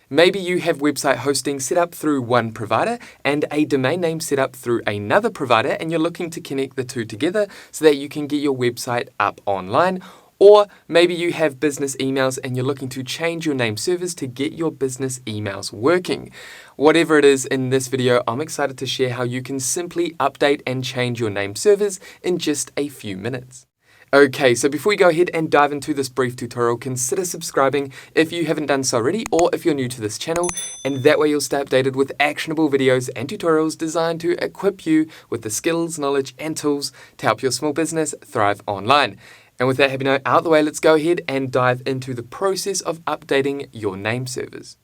Maybe you have website hosting set up through one provider and a domain name set up through another provider, and you're looking to connect the two together so that you can get your website up online. Or maybe you have business emails and you're looking to change your name servers to get your business emails working. Whatever it is, in this video, I'm excited to share how you can simply update and change your name servers in just a few minutes. Okay, so before we go ahead and dive into this brief tutorial, consider subscribing if you haven't done so already, or if you're new to this channel, and that way you'll stay updated with actionable videos and tutorials designed to equip you with the skills, knowledge, and tools to help your small business thrive online. And with that happy note out of the way, let's go ahead and dive into the process of updating your name servers.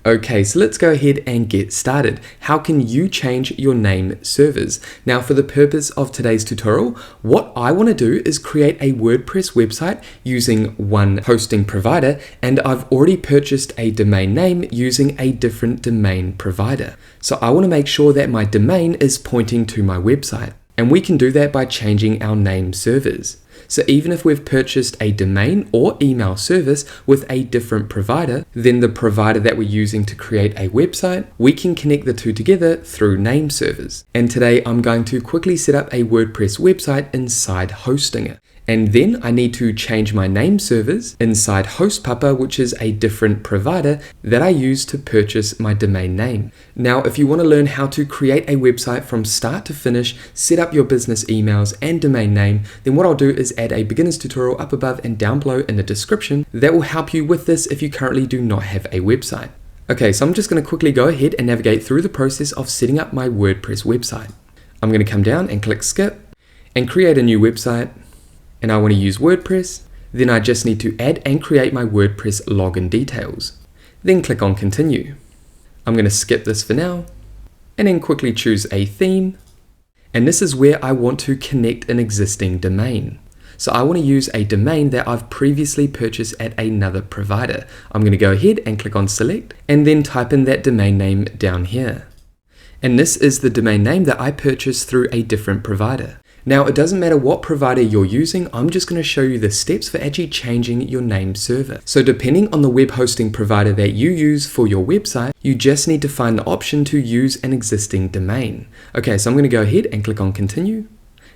Okay, so let's go ahead and get started. How can you change your name servers? Now, for the purpose of today's tutorial, what I want to do is create a WordPress website using one hosting provider, and I've already purchased a domain name using a different domain provider. So I want to make sure that my domain is pointing to my website, and we can do that by changing our name servers. So even if we've purchased a domain or email service with a different provider than the provider that we're using to create a website, we can connect the two together through name servers. And today I'm going to quickly set up a WordPress website inside Hostinger. And then I need to change my name servers inside HostPapa, which is a different provider that I use to purchase my domain name. Now, if you want to learn how to create a website from start to finish, set up your business emails and domain name, then what I'll do is add a beginner's tutorial up above and down below in the description that will help you with this if you currently do not have a website. Okay, so I'm just going to quickly go ahead and navigate through the process of setting up my WordPress website. I'm going to come down and click skip and create a new website. And I want to use WordPress, then I just need to add and create my WordPress login details. Then click on continue. I'm going to skip this for now, and then quickly choose a theme. And this is where I want to connect an existing domain. So I want to use a domain that I've previously purchased at another provider. I'm going to go ahead and click on select, and then type in that domain name down here. And this is the domain name that I purchased through a different provider. Now, it doesn't matter what provider you're using, I'm just going to show you the steps for actually changing your name server. So depending on the web hosting provider that you use for your website, you just need to find the option to use an existing domain. Okay, so I'm going to go ahead and click on continue.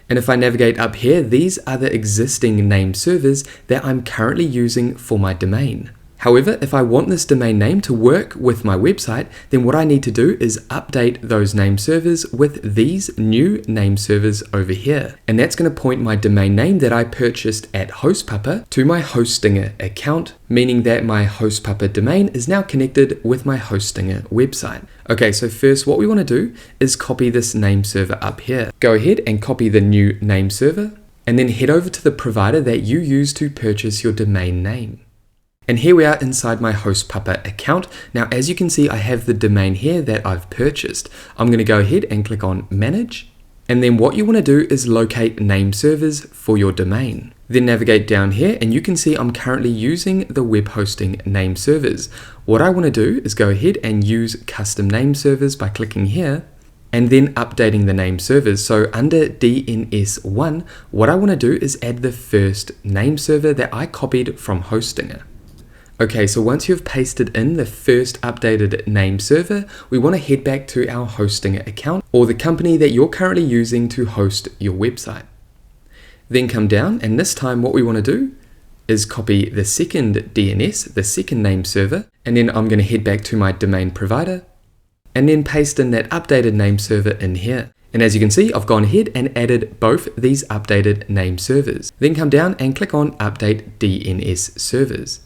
And if I navigate up here, these are the existing name servers that I'm currently using for my domain. However, if I want this domain name to work with my website, then what I need to do is update those name servers with these new name servers over here. And that's going to point my domain name that I purchased at HostPapa to my Hostinger account, meaning that my HostPapa domain is now connected with my Hostinger website. Okay, so first what we want to do is copy this name server up here. Go ahead and copy the new name server, and then head over to the provider that you use to purchase your domain name. And here we are inside my HostPapa account. Now, as you can see, I have the domain here that I've purchased. I'm going to go ahead and click on Manage. And then what you want to do is locate name servers for your domain. Then navigate down here and you can see I'm currently using the web hosting name servers. What I want to do is go ahead and use custom name servers by clicking here and then updating the name servers. So under DNS1, what I want to do is add the first name server that I copied from Hostinger. Okay, so once you've pasted in the first updated name server, we want to head back to our Hostinger account or the company that you're currently using to host your website. Then come down, and this time what we want to do is copy the second DNS, the second name server, and then I'm going to head back to my domain provider and then paste in that updated name server in here. And as you can see, I've gone ahead and added both these updated name servers. Then come down and click on Update DNS Servers.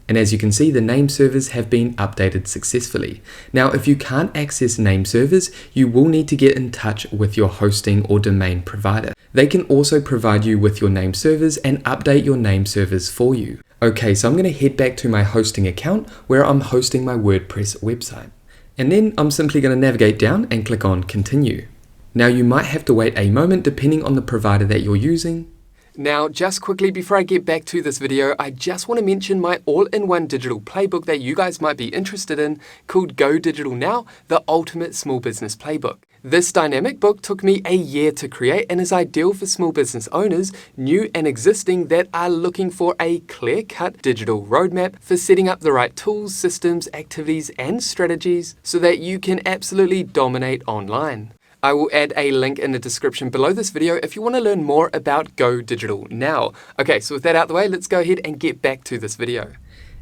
And as you can see, the name servers have been updated successfully. Now, if you can't access name servers, you will need to get in touch with your hosting or domain provider. They can also provide you with your name servers and update your name servers for you. Okay, so I'm going to head back to my hosting account where I'm hosting my WordPress website. And then I'm simply going to navigate down and click on Continue. Now, you might have to wait a moment depending on the provider that you're using. Now, just quickly before I get back to this video, I just want to mention my all-in-one digital playbook that you guys might be interested in called Go Digital Now, the Ultimate Small Business Playbook. This dynamic book took me a year to create and is ideal for small business owners, new and existing, that are looking for a clear-cut digital roadmap for setting up the right tools, systems, activities, and strategies so that you can absolutely dominate online. I will add a link in the description below this video if you want to learn more about Go Digital Now. Okay, so with that out the way, let's go ahead and get back to this video.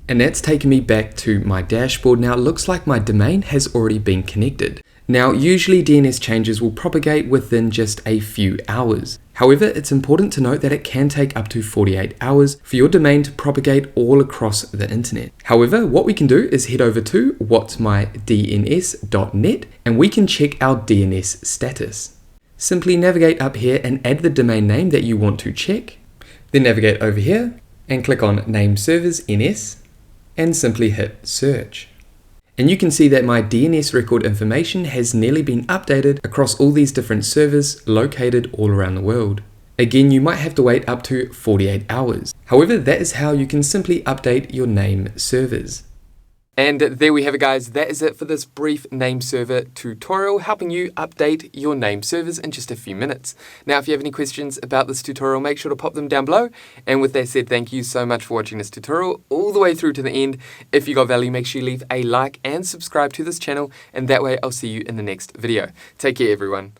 And that's taken me back to my dashboard. Now it looks like my domain has already been connected. Now, usually DNS changes will propagate within just a few hours. However, it's important to note that it can take up to 48 hours for your domain to propagate all across the internet. However, what we can do is head over to what'smydns.net and we can check our DNS status. Simply navigate up here and add the domain name that you want to check. Then navigate over here and click on Nameservers NS and simply hit search. And you can see that my DNS record information has nearly been updated across all these different servers located all around the world. Again, you might have to wait up to 48 hours. However, that is how you can simply update your name servers. And there we have it, guys. That is it for this brief name server tutorial, helping you update your name servers in just a few minutes. Now, if you have any questions about this tutorial, make sure to pop them down below. And with that said, thank you so much for watching this tutorial all the way through to the end. If you got value, make sure you leave a like and subscribe to this channel, and that way I'll see you in the next video. Take care, everyone.